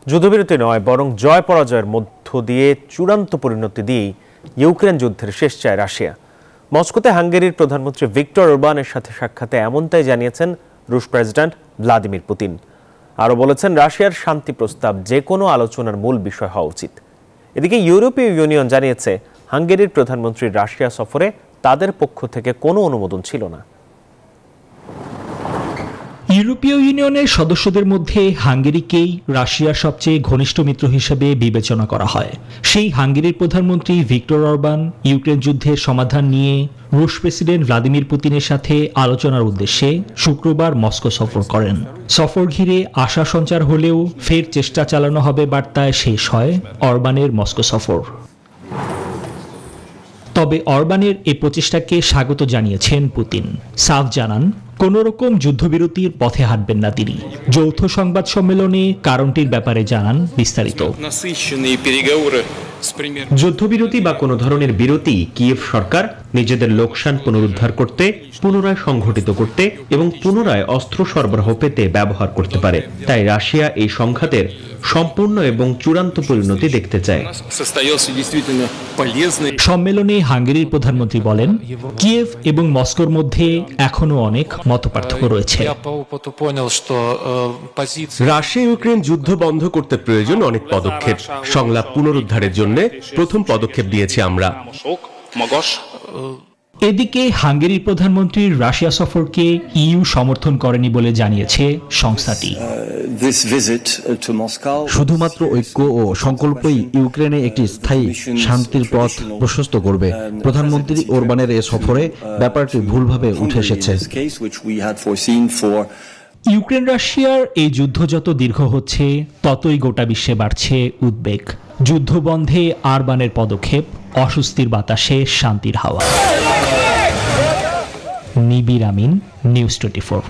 যুদ্ধবিরতি নয় বরং জয় পরাজয়ের মধ্য দিয়ে চূড়ান্ত পরিণতি দিয়েই ইউক্রেন যুদ্ধের শেষ চায় রাশিয়া। মস্কোতে হাঙ্গেরির প্রধানমন্ত্রী ভিক্টর ওরবানের সাথে সাক্ষাতে এমনটাই জানিয়েছেন রুশ প্রেসিডেন্ট ভ্লাদিমির পুতিন। আরও বলেছেন, রাশিয়ার শান্তি প্রস্তাব যে কোনো আলোচনার মূল বিষয় হওয়া উচিত। এদিকে ইউরোপীয় ইউনিয়ন জানিয়েছে, হাঙ্গেরির প্রধানমন্ত্রীর রাশিয়া সফরে তাদের পক্ষ থেকে কোনো অনুমোদন ছিল না। ইউরোপীয় ইউনিয়নের সদস্যদের মধ্যে হাঙ্গেরিকেই রাশিয়ার সবচেয়ে ঘনিষ্ঠ মিত্র হিসেবে বিবেচনা করা হয়। সেই হাঙ্গেরির প্রধানমন্ত্রী ভিক্টর অরবান ইউক্রেন যুদ্ধের সমাধান নিয়ে রুশ প্রেসিডেন্ট ভ্লাদিমির পুতিনের সাথে আলোচনার উদ্দেশ্যে শুক্রবার মস্কো সফর করেন। সফর ঘিরে আশা সঞ্চার হলেও ফের চেষ্টা চালানো হবে বার্তায় শেষ হয় অরবানের মস্কো সফর। তবে অরবানের এই প্রচেষ্টাকে স্বাগত জানিয়েছেন পুতিন। সাফ জানান, কোন রকম যুদ্ধবিরতির পথে হাঁটবেন না তিনি। যৌথ সংবাদ সম্মেলনে কারণটির ব্যাপারে জানান বিস্তারিত। যুদ্ধবিরতি বা কোনো ধরনের বিরতি কিয়েভ সরকার নিজেদের লোকসান পুনরুদ্ধার করতে, পুনরায় সংগঠিত করতে এবং পুনরায় অস্ত্র সরবরাহ পেতে ব্যবহার করতে পারে। তাই রাশিয়া এই সংঘাতের সম্পূর্ণ এবং চূড়ান্ত পরিণতি দেখতে চায়। সম্মেলনে হাঙ্গেরির প্রধানমন্ত্রী বলেন, কিয়েভ এবং মস্কোর মধ্যে এখনো অনেক মতপার্থক্য রয়েছে। রাশিয়া ইউক্রেন যুদ্ধ বন্ধ করতে প্রয়োজন অনেক পদক্ষেপ। সংলাপ পুনরুদ্ধারের জন্য প্রথম পদক্ষেপ দিয়েছি আমরা। এদিকে হাঙ্গেরির প্রধানমন্ত্রীর রাশিয়া সফরকে ইইউ সমর্থন করেনি বলে জানিয়েছে সংস্থাটি। শুধুমাত্র ঐক্য ও সংকল্পই ইউক্রেনে একটি স্থায়ী শান্তির পথ প্রশস্ত করবে। প্রধানমন্ত্রী ওরবানের এ সফরে ব্যাপারটি ভুলভাবে উঠে এসেছে। ইউক্রেন রাশিয়ার এই যুদ্ধ যত দীর্ঘ হচ্ছে, ততই গোটা বিশ্বে বাড়ছে উদ্বেগ। যুদ্ধ বন্ধে আরবানের পদক্ষেপ, অস্বস্তির বাতাসে শান্তির হাওয়া। নিবির আমিন, নিউজ 24।